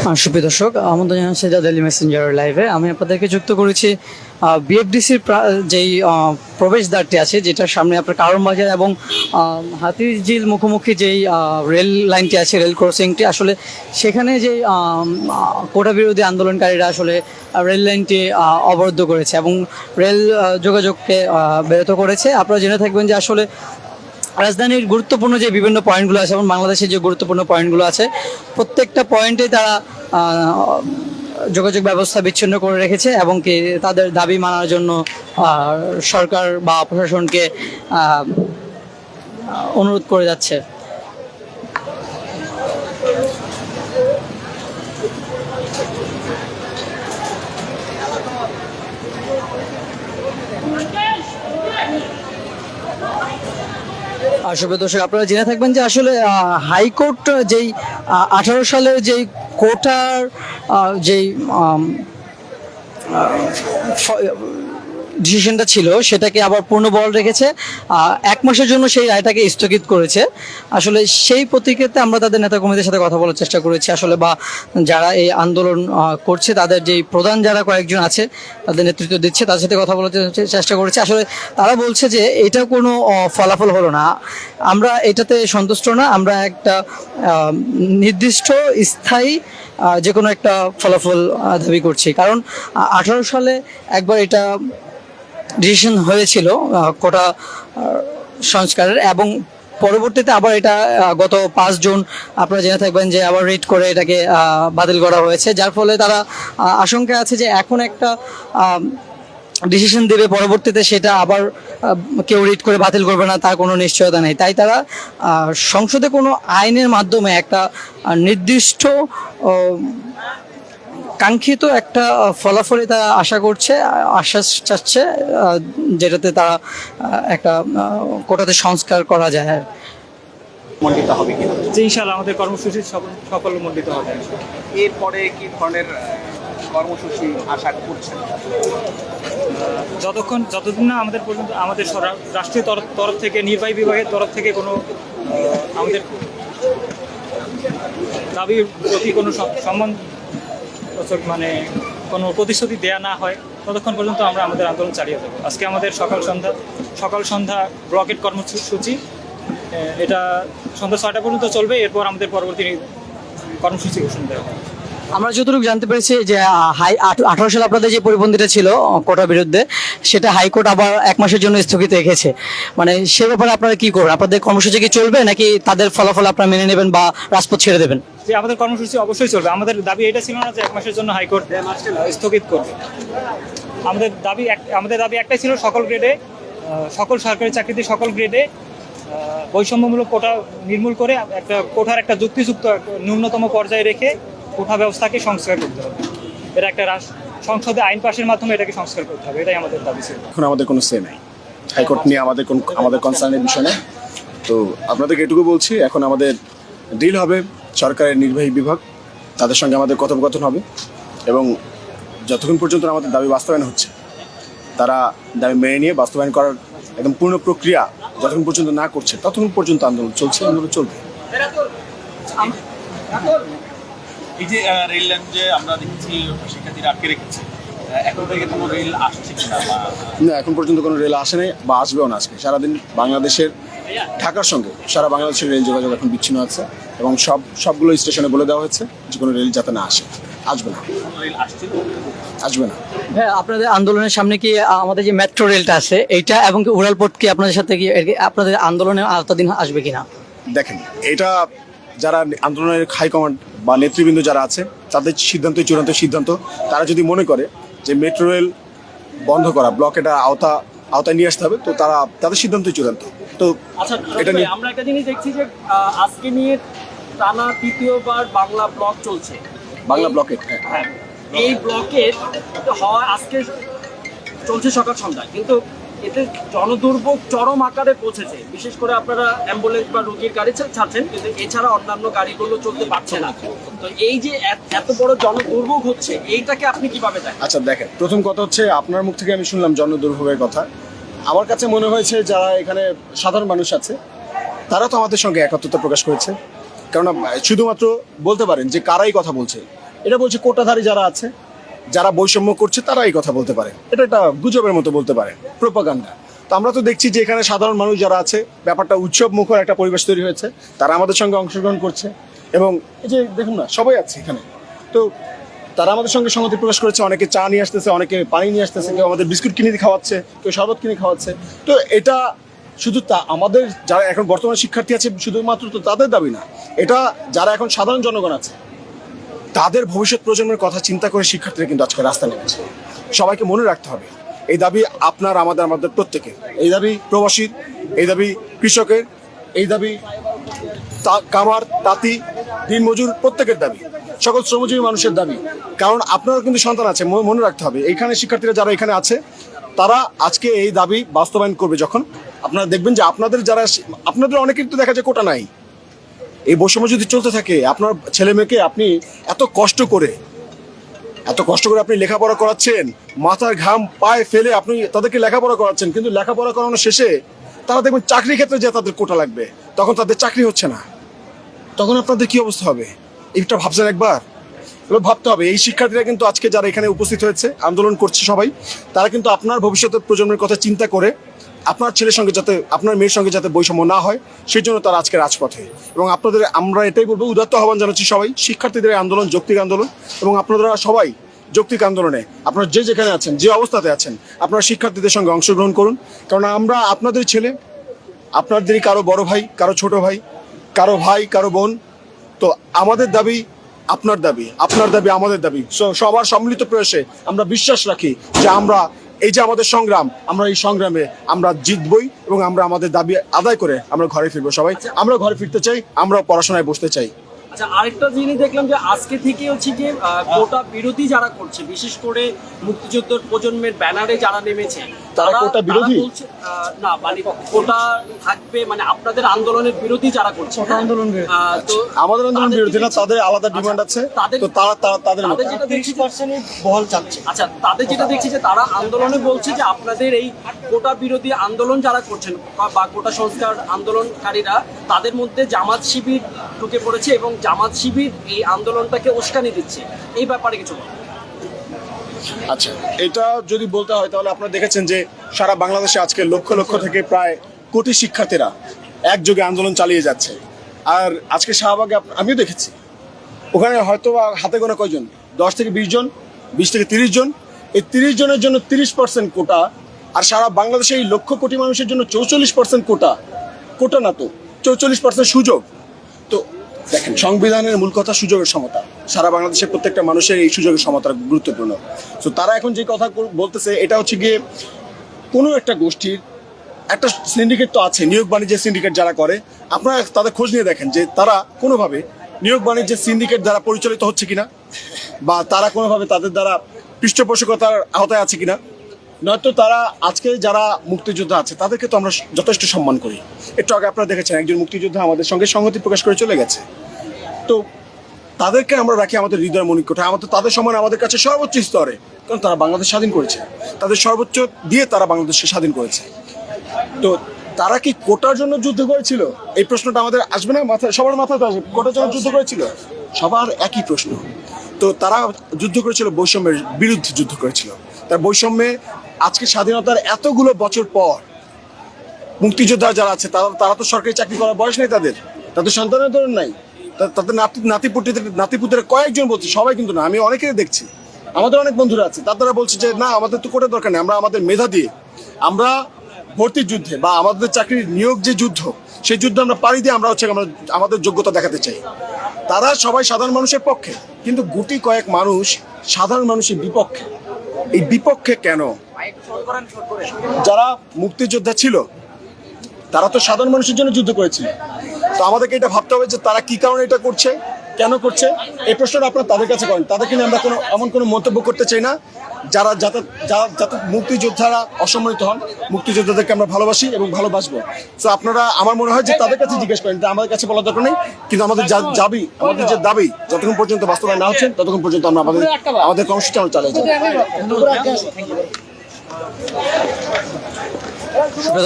সুপ্রিয় দর্শক, আমন্ত্রণ জানাচ্ছি দ্য ডেইলি মেসেঞ্জার লাইভে। আমি আপনাদেরকে যুক্ত করেছি বিএফডিসির যেই প্রবেশদ্বারটি আছে, যেটার সামনে আপনার কারণ বাজার এবং হাতিরঝিল মুখোমুখি যেই রেল লাইনটি আছে, রেল ক্রসিংটি, আসলে সেখানে যেই কোটা বিরোধী আন্দোলনকারীরা আসলে রেল লাইনটি অবরুদ্ধ করেছে এবং রেল যোগাযোগকে ব্যাহত করেছে। আপনারা জেনে থাকবেন যে আসলে রাজধানীর গুরুত্বপূর্ণ যে বিভিন্ন পয়েন্টগুলো আছে এবং বাংলাদেশের যে গুরুত্বপূর্ণ পয়েন্টগুলো আছে, প্রত্যেকটা পয়েন্টে তারা যোগাযোগ ব্যবস্থা বিচ্ছিন্ন করে রেখেছে এবং কি তাদের দাবি মানার জন্য সরকার বা প্রশাসনকে অনুরোধ করে যাচ্ছে। সুপ্রিয় দর্শক, আপনারা জেনে থাকবেন যে আসলে হাইকোর্ট যেই 18 সালের যেই কোটার যেই ডিসিশনটা ছিল সেটাকে আবার পুনর্বহাল রেখেছে, 1 মাসের জন্য সেই রায়টাকে স্থগিত করেছে। আসলে সেই প্রতিক্রিয়াতে আমরা তাদের নেতাকর্মীদের সাথে কথা বলার চেষ্টা করেছি, আসলে বা যারা এই আন্দোলন করছে তাদের যেই প্রধান যারা কয়েকজন আছে তাদের নেতৃত্ব দিচ্ছে তাদের সাথে কথা বলার চেষ্টা করেছি। আসলে তারা বলছে যে এটা কোনো ফলাফল হলো না, আমরা এটাতে সন্তুষ্ট না, আমরা একটা নির্দিষ্ট স্থায়ী যে কোনো একটা ফলাফল দাবি করছি। কারণ 18 সালে একবার এটা ডিসিশন হয়েছিল কোটা সংস্কারের, এবং পরবর্তীতে আবার এটা গত 5 জুন আপনারা জেনে থাকবেন যে আবার রিট করে এটাকে বাতিল করা হয়েছে, যার ফলে তারা আশঙ্কা আছে যে এখন একটা ডিসিশন দেবে, পরবর্তীতে সেটা আবার কেউ রিট করে বাতিল করবে না তার কোনো নিশ্চয়তা নেই। তাই তারা সংসদে কোনো আইনের মাধ্যমে একটা নির্দিষ্ট কাঙ্ক্ষিত একটা ফলাফলে তারা আশা করছে, আশ্বাস চাচ্ছে, যেটাতে তারা একটা কোটাতে সংস্কার করা যায়। মণ্ডিত হবে কিনা, যে ইনশাআল্লাহ আমাদের কর্মসূচি সাফল্যমণ্ডিত হবে। এরপরে কি ধরনের কর্মসূচি আশা করছেন? যতদিন না আমাদের পর্যন্ত আমাদের রাষ্ট্রীয় তরফ থেকে, নির্বাহী বিভাগের তরফ থেকে কোনো আমাদের দাবির প্রতি কোনো সম্মান মানে কোনো প্রতিশ্রুতি দেয়া না হয়, ততক্ষণ পর্যন্ত আমরা আমাদের আন্দোলন চালিয়ে যাবো। আজকে আমাদের সকাল সন্ধ্যা ব্লকেট কর্মসূচি, এটা সন্ধ্যা 6টা পর্যন্ত চলবে। এরপর আমাদের পরবর্তী কর্মসূচি ঘোষণা দেওয়া হবে। আমরা যতটুকু জানতে পেরেছি যে 18 সালে আপনাদের যে পরিপন্থীটা ছিল কোটার বিরুদ্ধে, সেটা হাইকোর্ট আবার 1 মাসের জন্য স্থগিত রেখেছে। মানে সে ব্যাপারে আপনারা কি করবেন? আপনাদের কর্মসূচি কি চলবে নাকি তাদের ফলাফল আপনারা মেনে নেবেন বা রাজপথ ছেড়ে দেবেন? যে আমাদের কর্মসূচি অবশ্যই চলবে। আমাদের দাবি এটা ছিল না যে 1 মাসের জন্য হাইকোর্ট স্থগিত করবে। আমাদের দাবি একটাই ছিল, সকল গ্রেডে, সকল সরকারি চাকরিতে সকল গ্রেডে বৈষম্যমূলক কোটা নির্মূল করে কোটার একটা যুক্তিযুক্ত ন্যূনতম পর্যায়ে রেখে কোটা ব্যবস্থাকে সংস্কার করতে হবে। এটা একটা সংসদে আইন পাশের মাধ্যমে এটাকে সংস্কার করতে হবে, এটাই আমাদের দাবি ছিল। এখন আমাদের কোনো সে নাই হাইকোর্ট নিয়ে, আমাদের কনসার্নের বিষয় নেই। তো আপনাদেরকে এটুকু বলছি, এখন আমাদের ডিল হবে সরকারের নির্বাহী বিভাগ, তাদের সঙ্গে আমাদের কথোপকথন হবে, এবং যতক্ষণ পর্যন্ত আমাদের দাবি বাস্তবায়ন হচ্ছে, তারা দাবি মেনে নিয়ে বাস্তবায়ন করার একদম পূর্ণ প্রক্রিয়া যতক্ষণ পর্যন্ত না করছে ততক্ষণ পর্যন্ত আন্দোলন চলবে। এই যে রেল লাইন যে আমরা দেখছি শিক্ষার্থীরা আটকে রেখেছে, এখন থেকে কোনো রেল আসছে কিনা? না, এখন পর্যন্ত কোনো রেল আসে নাই বা আসবেও না। আজকে সারাদিন বাংলাদেশের ঢাকার সঙ্গে সারা বাংলাদেশের রেল যোগাযোগ এখন বিচ্ছিন্ন আছে, এবং সবগুলো স্টেশনে বলে দেওয়া হয়েছে যে কোনো রেল যাতে না আসবে না। রেল আসবে না। হ্যাঁ, আপনাদের আন্দোলনের সামনে কি আমাদের যে মেট্রো রেলটা আছে এইটা এবং কি উড়ালপথ কি আপনাদের সাথে কি আপনাদের আন্দোলনের আওতাধীন আসবে কিনা? দেখেন, এটা যারা আন্দোলনের হাইকমান্ড বা নেতৃবৃন্দ যারা আছে তাদের সিদ্ধান্তই চূড়ান্ত সিদ্ধান্ত। তারা যদি মনে করে যে মেট্রো রেল বন্ধ করা, ব্লক এটা আওতায় নিয়ে আসতে হবে, তো তাদের সিদ্ধান্তই চূড়ান্ত। তো আচ্ছা, এটা নিয়ে আমরা একটা জিনিস দেখছি যে আজকে নিয়ে টানা 3য়বার বাংলা ব্লক চলছে, বাংলা ব্লকেট। হ্যাঁ, এই ব্লকের হওয়া আজকে চলছে সকাল সন্ধ্যা, কিন্তু এতে জনদুর্ভোগ চরম আকারে পৌঁছেছে। বিশেষ করে আপনারা অ্যাম্বুলেন্স বা রোগীর গাড়ি ছাড়ছেন, কিন্তু এছাড়া অন্যান্য গাড়িগুলো চলতে পারছে না। তো এই যে এত বড় জনদুর্ভোগ হচ্ছে, এইটাকে আপনি কিভাবে দেখেন? আচ্ছা দেখেন, প্রথম কথা হচ্ছে আপনার মুখ থেকে আমি শুনলাম জনদুর্ভোগের কথা। আমার কাছে মনে হয়েছে যারা এখানে সাধারণ মানুষ আছে তারা তো আমাদের সঙ্গে একাত্মতা প্রকাশ করেছে। কেননা শুধুমাত্র বলতে পারেন যে কারাই কথা বলছে, এটা বলছে কোটাধারী যারা আছে, যারা বৈষম্য করছে তারা এই কথা বলতে পারে। এটা একটা গুজবের মতো বলতে পারে, প্রোপাগান্ডা। তো আমরা তো দেখছি যে এখানে সাধারণ মানুষ যারা আছে, ব্যাপারটা উৎসব মুখর একটা পরিবেশ তৈরি হয়েছে, তারা আমাদের সঙ্গে অংশগ্রহণ করছে এবং এই যে দেখুন না, সবাই আছে এখানে। তো তারা আমাদের সঙ্গে সংহতি প্রকাশ করেছে, অনেকে চা নিয়ে আসতেছে, অনেকে পানি নিয়ে আসতেছে, কেউ আমাদের বিস্কুট কিনে খাওয়াচ্ছে, কেউ শরবত কিনে খাওয়াচ্ছে। তো এটা শুধু আমাদের যারা এখন বর্তমানে শিক্ষার্থী আছে শুধুমাত্র তো তাদের দাবি না, এটা যারা এখন সাধারণ জনগণ আছে তাদের ভবিষ্যৎ প্রজন্মের কথা চিন্তা করে শিক্ষার্থীরা কিন্তু আজকে রাস্তা নেমেছে। সবাইকে মনে রাখতে হবে এই দাবি আপনার, আমাদের প্রত্যেকের। এই দাবি প্রবাসীর, এই দাবি কৃষকের, এই দাবি কামার, তাঁতি, দিনমজুর, প্রত্যেকের দাবি, সকল শ্রমজীবী মানুষের দাবি। কারণ আপনারও কিন্তু সন্তান আছে, মনে রাখতে হবে এইখানে শিক্ষার্থীরা যারা এখানে আছে তারা আজকে এই দাবি বাস্তবায়ন করবে যখন, আপনারা দেখবেন যে আপনাদের অনেকের তো দেখা যায় কোটা নাই। এই বৈষম্য যদি চলতে থাকে, আপনার ছেলে মেয়েকে আপনি এত কষ্ট করে আপনি লেখাপড়া করাচ্ছেন, মাথার ঘাম পায়ে ফেলে আপনি তাদেরকে লেখাপড়া করাচ্ছেন, কিন্তু লেখাপড়া করানোর শেষে তারা দেখবেন চাকরির ক্ষেত্রে যে তাদের কোটা লাগবে, তখন তাদের চাকরি হচ্ছে না, তখন আপনাদের কি অবস্থা হবে? এটা ভাবছেন একবার? ভাবতে হবে। এই শিক্ষার্থীরা কিন্তু আজকে যারা এখানে উপস্থিত হয়েছে, আন্দোলন করছে সবাই, তারা কিন্তু আপনার ভবিষ্যতের প্রজন্মের কথা চিন্তা করে আপনার ছেলের সঙ্গে যাতে, আপনার মেয়ের সঙ্গে যাতে বৈষম্য না হয় সেই জন্য তারা আজকে রাজপথে। এবং আপনাদের আমরা এটাই বলবো, উদাত্ত আহ্বান জানাচ্ছি সবাই, শিক্ষার্থীদের আন্দোলন যৌক্তিক আন্দোলন, এবং আপনারা সবাই যৌক্তিক আন্দোলনে আপনারা যে যেখানে আছেন, যে অবস্থাতে আছেন, আপনারা শিক্ষার্থীদের সঙ্গে অংশগ্রহণ করুন। কারণ আমরা আপনাদের ছেলে, আপনাদেরই কারো বড় ভাই, কারো ছোট ভাই, কারো ভাই, কারো বোন। তো আমাদের দাবি আপনার দাবি, আপনার দাবি আমাদের দাবি, সবার সম্মিলিত প্রয়াসে আমরা বিশ্বাস রাখি যে আমরা এই যে আমাদের সংগ্রাম, আমরা এই সংগ্রামে আমরা জিতবই এবং আমরা আমাদের দাবি আদায় করে আমরা ঘরে ফিরবো। সবাই আমরা ঘরে ফিরতে চাই, আমরা পড়াশোনায় বসতে চাই। আচ্ছা, আরেকটা জিনিস দেখলাম যে আজকে থেকে হচ্ছে যে কোটা বিরোধী যারা করছে, বিশেষ করে মুক্তিযুদ্ধের প্রজন্মের ব্যানারে যারা নেমেছে, তারা কোটা বিরোধী না, মানে কোটা থাকবে, মানে আপনাদের আন্দোলনের বিরোধী যারা করছে, আন্দোলন তো আমাদের আন্দোলন বিরোধী না, তাদের আলাদা ডিমান্ড আছে। তো তাদের যেটা দেখছি বহল চাচ্ছে। আচ্ছা, তাদের যেটা দেখছি যে তারা আন্দোলনে বলছে যে আপনাদের এই কোটা বিরোধী আন্দোলন যারা করছেন বা কোটা সংস্কার আন্দোলনকারীরা, তাদের মধ্যে জামাত শিবির ঢুকে পড়েছে এবং জামাত শিবির এই আন্দোলনটাকে উস্কানি দিচ্ছে। এই ব্যাপারে কিছু বলুন। আচ্ছা, এটা যদি বলতে হয় তাহলে আপনারা দেখেছেন যে সারা বাংলাদেশে আজকে লক্ষ লক্ষ থেকে প্রায় কোটি শিক্ষার্থীরা একযোগে আন্দোলন চালিয়ে যাচ্ছে। আর আজকে শাহবাগে আমিও দেখেছি, ওখানে হয়তো হাতে গোনা কয়জন, 10 থেকে 20 জন, 20 থেকে 30 জন। এই 30 জনের জন্য 30% কোটা, আর সারা বাংলাদেশে এই লক্ষ কোটি মানুষের জন্য 44% কোটা না তো 44% সুযোগ। তো দেখেন, সংবিধানের মূল কথা সুযোগের সমতা, সারা বাংলাদেশের প্রত্যেকটা মানুষের এই সুযোগের সমতা গুরুত্বপূর্ণ। তো তারা এখন যে কথা বলতেছে, এটা হচ্ছে গিয়ে কোনো একটা গোষ্ঠীর একটা সিন্ডিকেট তো আছে, নিয়োগ বাণিজ্যের সিন্ডিকেট যারা করে, আপনারা তাদের খোঁজ নিয়ে দেখেন যে তারা কোনোভাবে নিয়োগ বাণিজ্যের সিন্ডিকেট দ্বারা পরিচালিত হচ্ছে কিনা, বা তারা কোনোভাবে তাদের দ্বারা পৃষ্ঠপোষকতার আওতায় আছে কিনা। নয়তো তারা আজকে যারা মুক্তিযোদ্ধা আছে তাদেরকে তো আমরা যথেষ্ট সম্মান করি। একটু আগে আপনারা দেখেছেন একজন মুক্তিযোদ্ধা আমাদের সঙ্গে সংহতি প্রকাশ করে চলে গেছে। তো তাদেরকে আমরা রাখি আমাদের হৃদয় মণিকোঠায়, আমাদের তাদের সমান আমাদের কাছে সর্বোচ্চ স্তরে, কারণ তারা বাংলাদেশ স্বাধীন করেছে, তাদের সর্বোচ্চ দিয়ে তারা বাংলাদেশকে স্বাধীন করেছে। তো তারা কি কোটার জন্য যুদ্ধ করেছিল? এই প্রশ্নটা আমাদের আসবে না মাথায়, সবার মাথায় আসবে, কোটার জন্য যুদ্ধ করেছিল? সবার একই প্রশ্ন। তো তারা যুদ্ধ করেছিল, বৈষম্যের বিরুদ্ধে যুদ্ধ করেছিল। তার বৈষম্যে আজকে স্বাধীনতার এতগুলো বছর পর মুক্তিযোদ্ধা যারা আছে তারা তো সরকারি চাকরি করার বয়স নেই, তাদের সন্তানের ধরন নাই, তাদের নাতিপুতিরা কয়েকজন বলছে, সবাই কিন্তু না, আমি অনেকেরই দেখছি, আমাদের অনেক বন্ধুরা আছে, তারা বলছে যে না, আমাদের তো কোটার দরকার নেই, আমরা আমাদের মেধা দিয়ে আমরা ভর্তির যুদ্ধে বা আমাদের চাকরির নিয়োগ যে যুদ্ধ, সেই যুদ্ধ আমরা পাড়ি দিয়ে আমরা আমাদের যোগ্যতা দেখাতে চাই। তারা সবাই সাধারণ মানুষের পক্ষে, কিন্তু গুটি কয়েক মানুষ সাধারণ মানুষের বিপক্ষে। এই বিপক্ষে কেন? যারা মুক্তিযোদ্ধা ছিল তারা তো সাধারণ মানুষের জন্য যুদ্ধ করেছিল। তো আমাদেরকে এটা ভাবতে হবে যে তারা কি কারণে এটা করছে, কেন করছে। এই প্রশ্নটা আপনারা তাদের কাছে করেন, তাদেরকে নিয়ে আমরা এমন কোনো মন্তব্য করতে চাই না যাতে মুক্তিযোদ্ধারা অসম্মানিত হন। মুক্তিযোদ্ধাদেরকে আমরা ভালোবাসি এবং ভালোবাসবো। তো আপনারা, আমার মনে হয় যে তাদের কাছে জিজ্ঞেস করেন, আমাদের কাছে বলার দরকার নেই। কিন্তু আমাদের যে দাবি যতক্ষণ পর্যন্ত বাস্তবায়ন না হচ্ছে ততক্ষণ পর্যন্ত আমরা আমাদের কর্মসূচি আমরা চালিয়ে যাবো।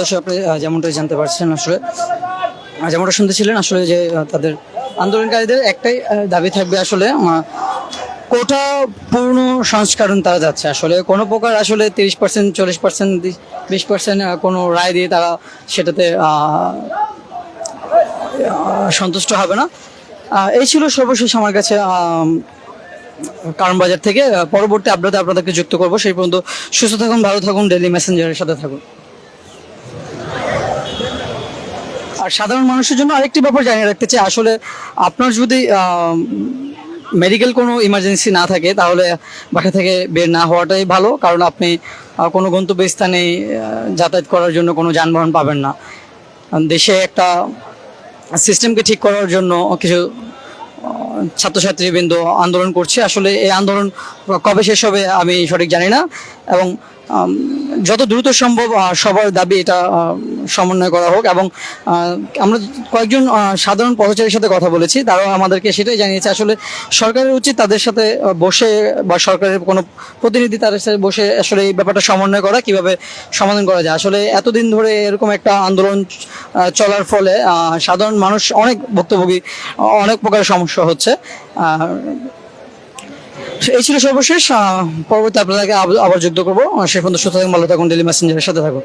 দর্শক, আপনি যেমনটাই জানতে পারছেন, আসলে যেমনটা শুনতেছিলেন, আসলে যে তাদের আন্দোলনকারীদের একটাই দাবি থাকবে, আসলে কোটা পূর্ণ সংস্করণ তারা যাচ্ছে, আসলে কোনো প্রকার আসলে 30%, 40%, 20% কোনো রায় দিয়ে তারা সেটাতে সন্তুষ্ট হবে না। এই ছিল সর্বশেষ আমার কাছে কারণ বাজার থেকে। পরবর্তী আপডেটে আপনাদেরকে যুক্ত করবো। সেই পর্যন্ত সুস্থ থাকুন, ভালো থাকুন, ডেইলি মেসেঞ্জারের সাথে থাকুন। আর সাধারণ মানুষের জন্য আরেকটি ব্যাপার জানিয়ে রাখতে চাই, আসলে আপনার যদি মেডিকেল কোনো ইমার্জেন্সি না থাকে তাহলে বাসা থেকে বের না হওয়াটাই ভালো, কারণ আপনি কোনো গন্তব্যস্থানে যাতায়াত করার জন্য কোনো যানবাহন পাবেন না। দেশে একটা সিস্টেমকে ঠিক করার জন্য কিছু ছাত্রছাত্রীবৃন্দ আন্দোলন করছে। আসলে এই আন্দোলন কবে শেষ হবে আমি সঠিক জানি না, এবং যত দ্রুত সম্ভব সবার দাবি এটা সমন্বয় করা হোক। এবং আমরা কয়েকজন সাধারণ পথচারীর সাথে কথা বলেছি, তারাও আমাদেরকে সেটাই জানিয়েছে, আসলে সরকারের উচিত তাদের সাথে বসে বা সরকারের কোনো প্রতিনিধি তাদের সাথে বসে আসলে এই ব্যাপারটা সমন্বয় করা, কিভাবে সমাধান করা যায়। আসলে এতদিন ধরে এরকম একটা আন্দোলন চলার ফলে সাধারণ মানুষ অনেক ভুক্তভোগী, অনেক প্রকার সমস্যা হচ্ছে। এই ছিল সর্বশেষ। পরবর্তী আপনাদেরকে আবার যুক্ত করবো। সে পর্যন্ত সুস্থ থাকুন, ভালো থাকুন, ডেইলি মেসেঞ্জারের সাথে থাকুন।